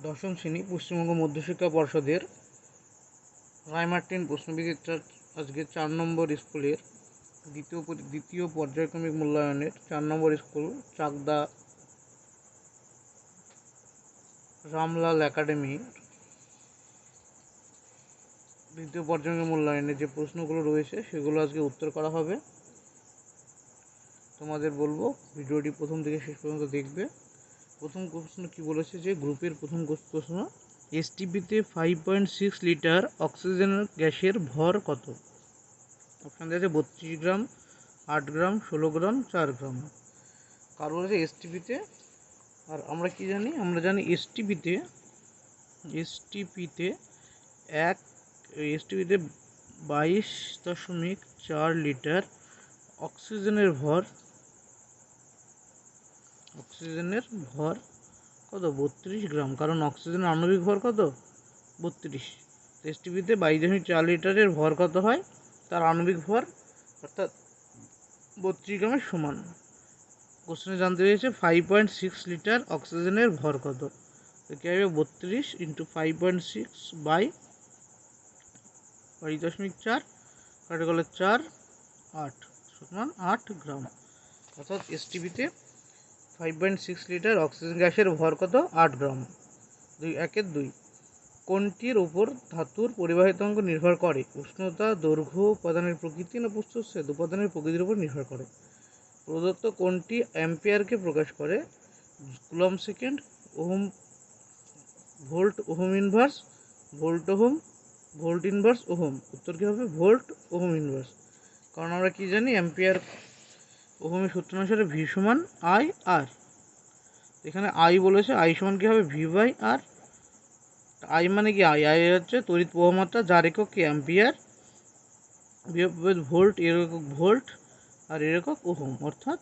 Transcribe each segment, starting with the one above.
দশম শ্রেণী পশ্চিমবঙ্গ মধ্যশিক্ষা পর্ষদের রায়মার্টিন প্রশ্নবিচিত্রার আজকে 4 নম্বর স্কুলের দ্বিতীয় পর্যায়ক্রমিক মূল্যায়নের 4 নম্বর স্কুল চাকদা রামলাল একাডেমি দ্বিতীয় পর্যায়ক্রমিক মূল্যায়নের যে প্রশ্নগুলো রয়েছে সেগুলো আজকে উত্তর করা হবে। তোমাদের বলবো ভিডিওটি প্রথম থেকে শেষ পর্যন্ত দেখবে। প্রথম প্রশ্ন কি বলেছে, যে গ্রুপের প্রথম প্রশ্ন, এসটিপিতে 5.6 লিটার অক্সিজেন গ্যাসের ভর কত? অপশান দিয়েছে 32 গ্রাম, 8 গ্রাম, 16 গ্রাম, 4 গ্রাম। কার বলেছে এসটিপিতে? আর আমরা কি জানি? আমরা জানি এসটিপিতে এক এসটিপিতে 22.4 লিটার অক্সিজেনের ভর কত? 32 গ্রাম। কারণ অক্সিজেনের আণবিক ভর কত? 32। এসটিপিতে 22.4 লিটারের ভর কত হয়? তার আণবিক ভর অর্থাৎ 32 গ্রামের সমান। কোশ্চেনে জানতে পেরেছে 5.6 লিটার অক্সিজেনের ভর কত, তো কী হবে? 32 ইন্টু 5.6 বাই 22.4 কাটে গেলে 4, 8 সমান 8 গ্রাম। অর্থাৎ এসটিপিতে 5.6 লিটার অক্সিজেন গ্যাসের ভর কত? 8 গ্রাম। 2 কোনটির উপর ধাতুর পরিবাহিতাঙ্ক নির্ভর করে? উষ্ণতা, দৈর্ঘ্য, উপাদানের প্রকৃতি না প্রস্তুতছেদ? উপাদানের প্রকৃতির উপর নির্ভর করে। প্রদত্ত কোনটি অ্যাম্পিয়ারকে প্রকাশ করে? Coulomb second, ohm, volt, ohm inverse, volt inverse, ohm. উত্তর কী হবে? Volt ohm inverse. কারণ আমরা কি জানি? অ্যাম্পিয়ার ওহমের সূত্র অনুসারে ভি সমান আই আর। এখানে আই বলেছে, আই সমান কী হবে? V by R. আই মানে কি? আই হচ্ছে তড়িৎ প্রবাহমাত্রা, যার একক কি? অ্যাম্পিয়ার, ভোল্ট, এর একক ভোল্ট, আর এর একক ওহম, অর্থাৎ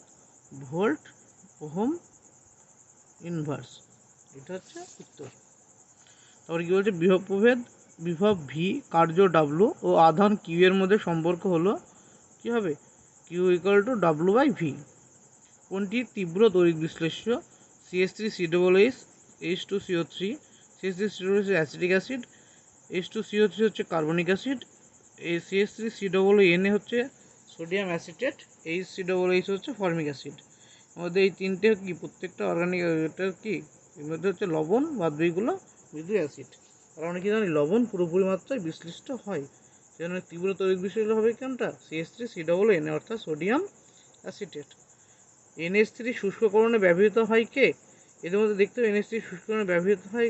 ভোল্ট ওহম ইনভার্স। এটা হচ্ছে উত্তর। তারপরে কী বলছে? বিভব ভি, কার্য ডাব্লু ও আধান কিউ এর মধ্যে সম্পর্ক হলো কী হবে? Q equal to W by V. কোনটি তীব্র তড়িৎ বিশ্লেষ্য? CH3COOH, H2CO3, CH3COOH হচ্ছে অ্যাসিটিক অ্যাসিড, H2CO3 হচ্ছে কার্বনিক অ্যাসিড, এই CH3COONA হচ্ছে সোডিয়াম অ্যাসিটেট, HCOOH হচ্ছে ফর্মিক অ্যাসিড। আমাদের এই তিনটে কি প্রত্যেকটা অর্গানিক, এটা কি এর মধ্যে হচ্ছে লবণ, বাদ বাকিগুলো মৃদু অ্যাসিড। আর আমরা কি জানি? লবণ পুরোপুরি মাত্রায় বিশ্লিষ্ট হয়, সেজন্য তীব্র তড়িৎ বিশ্লেষ্য হবে কোনটা? CH3COONA অর্থাৎ সোডিয়াম অ্যাসিটেট। NH3 শুষ্ককরণে ব্যবহৃত হয় কে? এদের মধ্যে দেখতে হবে NH3 শুষ্ককরণে ব্যবহৃত হয়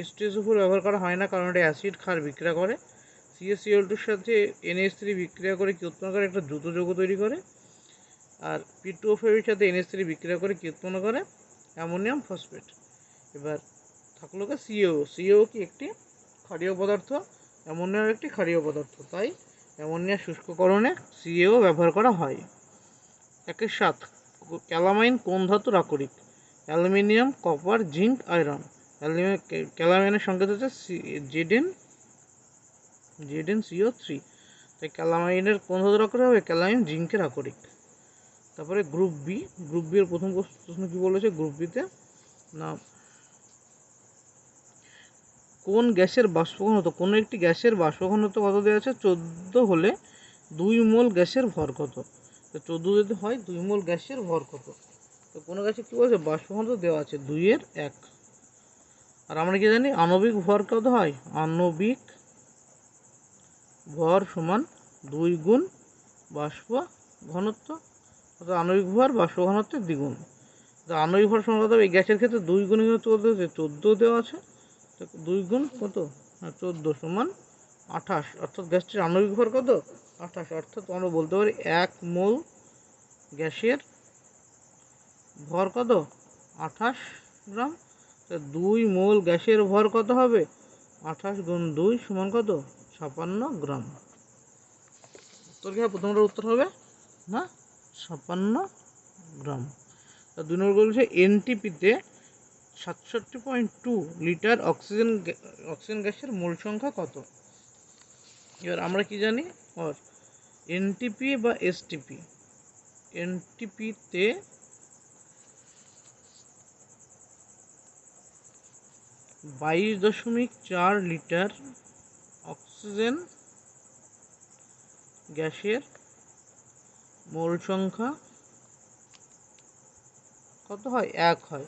H2SO4 ব্যবহার করা হয় না, কারণ এটা অ্যাসিড ক্ষার বিক্রিয়া করে। CaCl2 এর সাথে NH3 বিক্রিয়া করে কি উৎপন্ন করে? একটা দ্রুত যৌগ তৈরি করে। আর P2O5 এর সাথে NH3 বিক্রিয়া করে কি উৎপন্ন করে? Ammonium phosphate. এবার থাকলো সিও কি একটি ক্ষারীয় পদার্থ, অ্যামোনিয়াম একটি ক্ষারীয় পদার্থ, তাই অ্যামোনিয়া শুষ্ককরণে সিও ব্যবহার করা হয়। 1-7 ক্যালামাইন কোন ধাতুর আকরিক? Aluminium, copper, zinc, iron. ক্যালামাইনের সংকেত হচ্ছে ZnCO3। তাই ক্যালামাইনের কোন ধাতুর আকরিক হবে? ক্যালামাইন জিঙ্কের আকরিক। তারপরে গ্রুপ বি এর প্রথম প্রশ্ন কি বলেছে? গ্রুপ বিতে না, কোন গ্যাসের বাষ্প ঘনত্ব, কোন একটি গ্যাসের বাষ্প ঘনত্ব কত দেওয়া আছে? 14 হলে 2 মোল গ্যাসের ভর কত? তো 14 যদি হয় 2 মোল গ্যাসের ভর কত? তো কোনো গ্যাসে কী বলছে? বাষ্প ঘনত্ব দেওয়া আছে 2/1। আর আমরা কি জানি? আণবিক ভর কত হয়? আণবিক ভর সমান 2 গুণ বাষ্প ঘনত্ব, অর্থাৎ আণবিক ভর বাষ্প ঘনত্বের দ্বিগুণ। তো আণবিক ভর সমান কত হবে? এই গ্যাসের ক্ষেত্রে 2 গুণ কত হচ্ছে? 14 দেওয়া আছে, 2 গুণ কত? 14 সমান 28, অর্থাৎ গ্যাসটির আণবিক ভর কত? 28। অর্থাৎ আমরা বলতে পারি 1 মোল গ্যাসের ভর কত? 28 গ্রাম। 2 মোল গ্যাসের ভর কত হবে? 28 গুণ 2 সমান কত? 56 গ্রাম। উত্তর কি হবে? প্রথমটার উত্তর হবে না, 56 গ্রাম। 2 নম্বর বলছে এনটিপিতে 67.2 লিটার অক্সিজেন গ্যাসের মোল সংখ্যা কত? এবার আমরা কি জানি? এনটিপি বা এসটিপি, এনটিপিতে 22.4 লিটার অক্সিজেন গ্যাসের মোল সংখ্যা কত হয়? 1 হয়।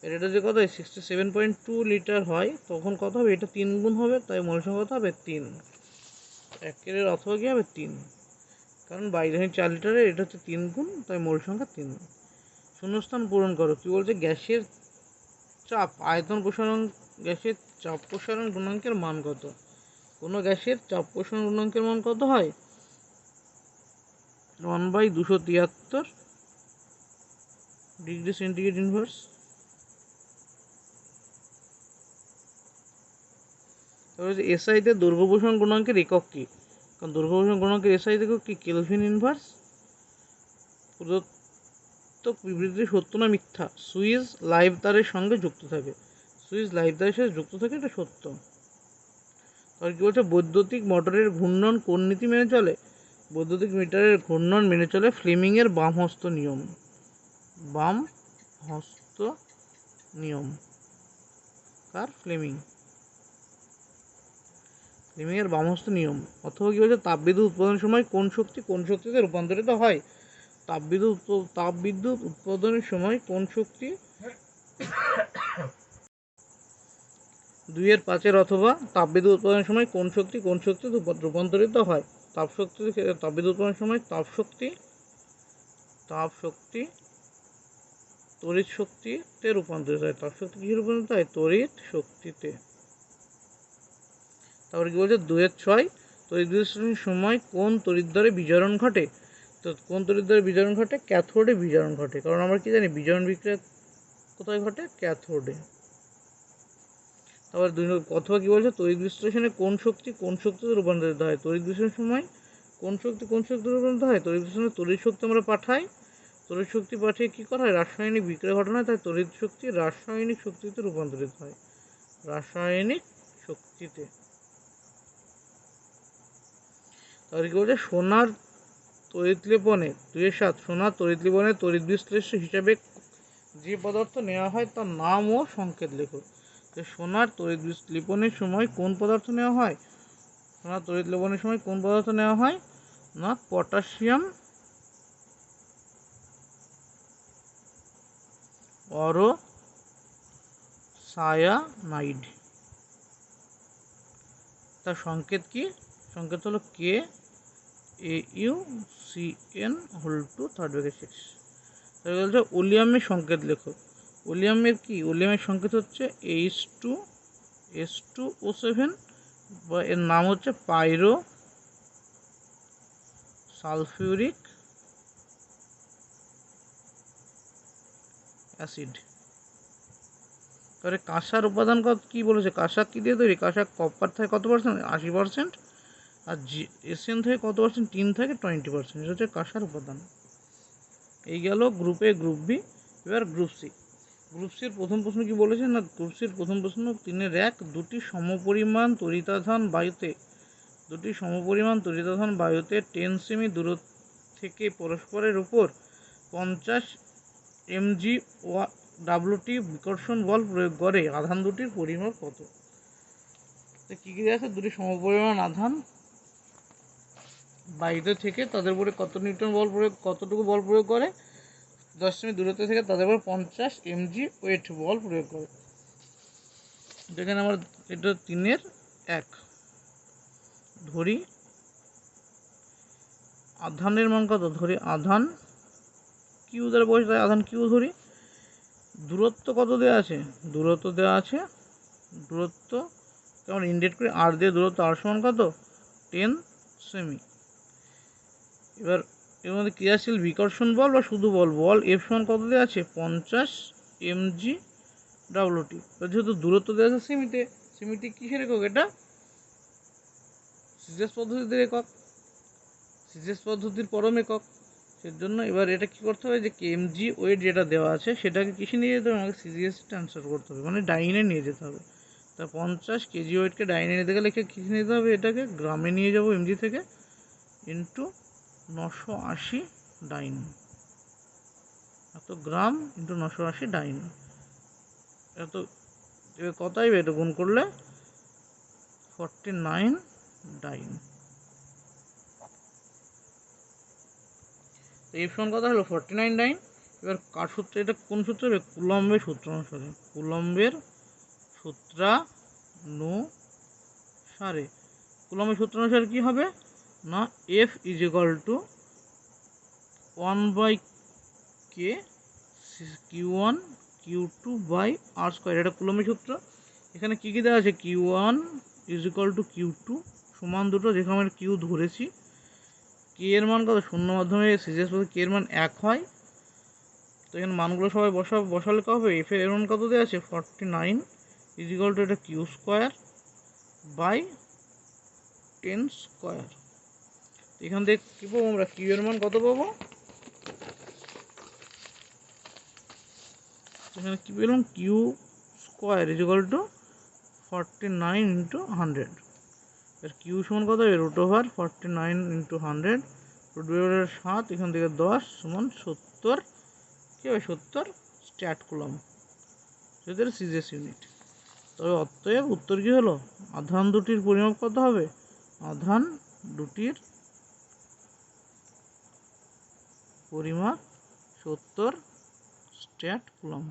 এটা যে কত হয় 67.2 লিটার হয়, তখন কত হবে? এটা 3 গুণ হবে, তাই মোল সংখ্যা কত হবে? 3। 1 অথবা কী হবে? 3, কারণ 22.4 লিটারে এটা হচ্ছে 3 গুণ, তাই মোল সংখ্যা 3। শূন্যস্থান পূরণ করো। কী বলছে? গ্যাসের চাপ আয়তন প্রসারণ, গ্যাসের চাপ প্রসারণ গুণাঙ্কের মান কত? কোনো গ্যাসের চাপ প্রসারণ গুণাঙ্কের মান কত হয়? 1/273 ডিগ্রি সেন্টিগ্রেড ইনভার্স। তারপরে এসআইতে দৈর্ঘ্য প্রসারণ গুণাঙ্কের একক কী? কারণ দৈর্ঘ্য প্রসারণ গুণাঙ্কের এসআই একক কি? Kelvin inverse. প্রদত্ত বিবৃতি সত্য না মিথ্যা? সুইচ লাইভ তারের সঙ্গে যুক্ত থাকে। সুইচ লাইভ তারের সাথে যুক্ত থাকে, এটা সত্য। আর কি বলছে? বৈদ্যুতিক মোটরের ঘূর্ণন কোন নীতি মেনে চলে? বৈদ্যুতিক মিটারের ঘূর্ণন মেনে চলে ফ্লেমিংয়ের বাম হস্ত নিয়ম। বাম হস্ত নিয়ম কার? ফ্লেমিং। ফ্লেমিংয়ের বাম হস্ত নিয়ম। অথবা কি বলছে? তাপবিদ্যুৎ উৎপাদনের সময় কোন শক্তি কোন শক্তিতে রূপান্তরিত হয়? তাপবিদ্যুৎ উৎপাদনের সময় কোন শক্তি 2/5 অথবা তাপবিদ্যুৎ উৎপাদনের সময় কোন শক্তি কোন শক্তিতে রূপান্তরিত হয়? তাপবিদ্যুৎ উৎপাদনের সময় তাপশক্তি তড়িৎ শক্তিতে রূপান্তরিত হয়। তাপশক্তি কি রূপান্তরিত হয়? তড়িৎ শক্তিতে। তারপরে কি বলছে? 2/6 তড়িৎ বিশ্লেষণের সময় কোন তড়িৎদ্বারে বিজারণ ঘটে? তো কোন তড়িৎদ্বারে বিজারণ ঘটে? ক্যাথোডে বিজারণ ঘটে। কারণ আমরা কি জানি? বিজারণ বিক্রিয়া কোথায় ঘটে? ক্যাথোডে। তারপর অথবা কি বলছে? তড়িৎ বিশ্লেষণে কোন শক্তি কোন শক্তিতে রূপান্তরিত হয়? তড়িৎ বিশ্লেষণের সময় কোন শক্তি কোন শক্তিতে রূপান্তরিত হয়? তড়িৎ বিশ্লেষণে তড়িৎ শক্তি আমরা পাঠাই, তড়িৎ শক্তি পাঠিয়ে কী করা হয়? রাসায়নিক বিক্রিয়া ঘটানো হয়, তাই তড়িৎ শক্তি রাসায়নিক শক্তিতে রূপান্তরিত হয়। রাসায়নিক শক্তিতে। তাহলে কি বলছে? সোনার তড়িৎ লেপনে 2/7 সোনার তড়িৎ লেপনে তড়িৎ বিশ্লেষ্য হিসাবে যে পদার্থ নেওয়া হয় তার নাম ও সংকেত লেখো। সোনার তড়িৎ লেপনের সময় কোন পদার্থ নেওয়া হয়? সোনার তড়িৎ লেপনের সময় কোন পদার্থ নেওয়া হয়? না, পটাশিয়াম অরসায়ানাইড। তার সংকেত কি? সংকেত হলো KAUCN(2)। তাহলে বলছে ওলিয়ামের সংকেত লেখো। ওলিয়ামের কি? ওলিয়ামের সংকেত হচ্ছে H2S2O7, বা এর নাম হচ্ছে পাইরো সালফিউরিক অ্যাসিড। তাহলে কাঁসার উপাদান কি বলেছে? কাঁসা কি দিয়ে তৈরি? কাঁসা কপার থেকে কত পার্সেন্ট? 80%। আর এশিয়ান থেকে কত পার্সেন্ট? টিন থেকে 20%। এটা হচ্ছে কাঁসার উপাদান। এই গেল গ্রুপ এ, গ্রুপ বি। এবার গ্রুপ সি। গ্রুপ সির প্রথম প্রশ্ন কি বলেছে? না, গ্রুপ সির প্রথম প্রশ্ন 3-1 দুটি সমপরিমাণ তড়িতাধান বায়ুতে 10 সেমি দূর থেকে পরস্পরের উপর 50 mg WT বিকর্ষণ বল প্রয়োগ করে আধান দুটির পরিমাপ কত? কি কি আছে? দুটি সমপরিমাণ আধান বায়ুতে থেকে তাদের উপরে কতটুকু বল প্রয়োগ করে? 10 সেমি দূরত্ব থেকে তাদের উপর 50 mg ওয়েট বল প্রয়োগ করে। যেখানে আমরা এটা 3-1 ধরি আধানের মান কত? ধরি আধান কিউ দ্বারা বসে, তাই আধান কিউ ধরি। দূরত্ব কত দেওয়া আছে? দূরত্ব দেওয়া আছে, দূরত্ব কেমন ইন্ডিকেট করে? আর দিয়ে দূরত্ব, আর সমান কত? 10 সেমি। এবার এর মধ্যে ক্রিয়াশীল বিকর্ষণ বল বা শুধু বল এফ সমান কত দেওয়া আছে? 50 mg WT। যেহেতু দূরত্ব দেওয়া আছে সেমিতে কিসের একক? এটা সিজিএস পদ্ধতির একক, সিজিএস পদ্ধতির পরম একক। সেজন্য এবার এটা কি করতে হবে? যে কেএমজি ওয়েট যেটা দেওয়া আছে সেটাকে কিসে নিয়ে যেতে হবে? আমাকে সিজিএস ট্রান্সফার করতে হবে, মানে ডাইনে নিয়ে যেতে হবে। তা 50 কেজি ওয়েটকে ডাইনে নিতে গেলে কিসে নিতে হবে? এটাকে গ্রামে নিয়ে যাব এমজি থেকে, ইন্টু 980 ডাইন। এত গ্রাম ইন্টু 980 ডাইন, এত এবার কত আসবে, এটা গুণ করলে 49 ডাইন। এফ সমান কত হলো 49 ডাইন। এবার কার সূত্র, এটা কোন সূত্র হবে, কুলম্বের সূত্র অনুসারে, কুলম্বের সূত্রানুসারে। কুলম্বের সূত্র অনুসারে কী হবে না, F is equal to 1/k Q1 Q2 by R square, এটা কুলম্বের সূত্র। এখানে কী কী দেওয়া আছে, Q1 is equal two Q2 সমান দুটো, যেখানে আমরা কিউ ধরেছি। কে এর মান কত, শূন্য মাধ্যমে সিরিয়াস পথে কে এর মান 1 হয়। তো এখানে মানগুলো সবাই বসালে কত হবে, এফ এর মান কত দেওয়া আছে 49 ইজ ইকুয়াল টু এটা কিউ স্কোয়ার বাই 10 স্কোয়ার। এখান থেকে কী পাবো আমরা, কিউ এর মান কত পাবো, এখানে কী পেলাম, Q square is equal to 49 into 100। এর কিউ সমান কত হবে, √49 ইন্টু 100, √7, এখান থেকে 10 সমান 70, কী হবে 70 স্ট্যাট কুলম্ব, এদের সিজিএস ইউনিট। তবে অতএব উত্তর কী হলো, আধান দুটির পরিমাপ কত হবে, আধান দুটির পরিমাপ 70 স্ট্যাট কুলম্ব।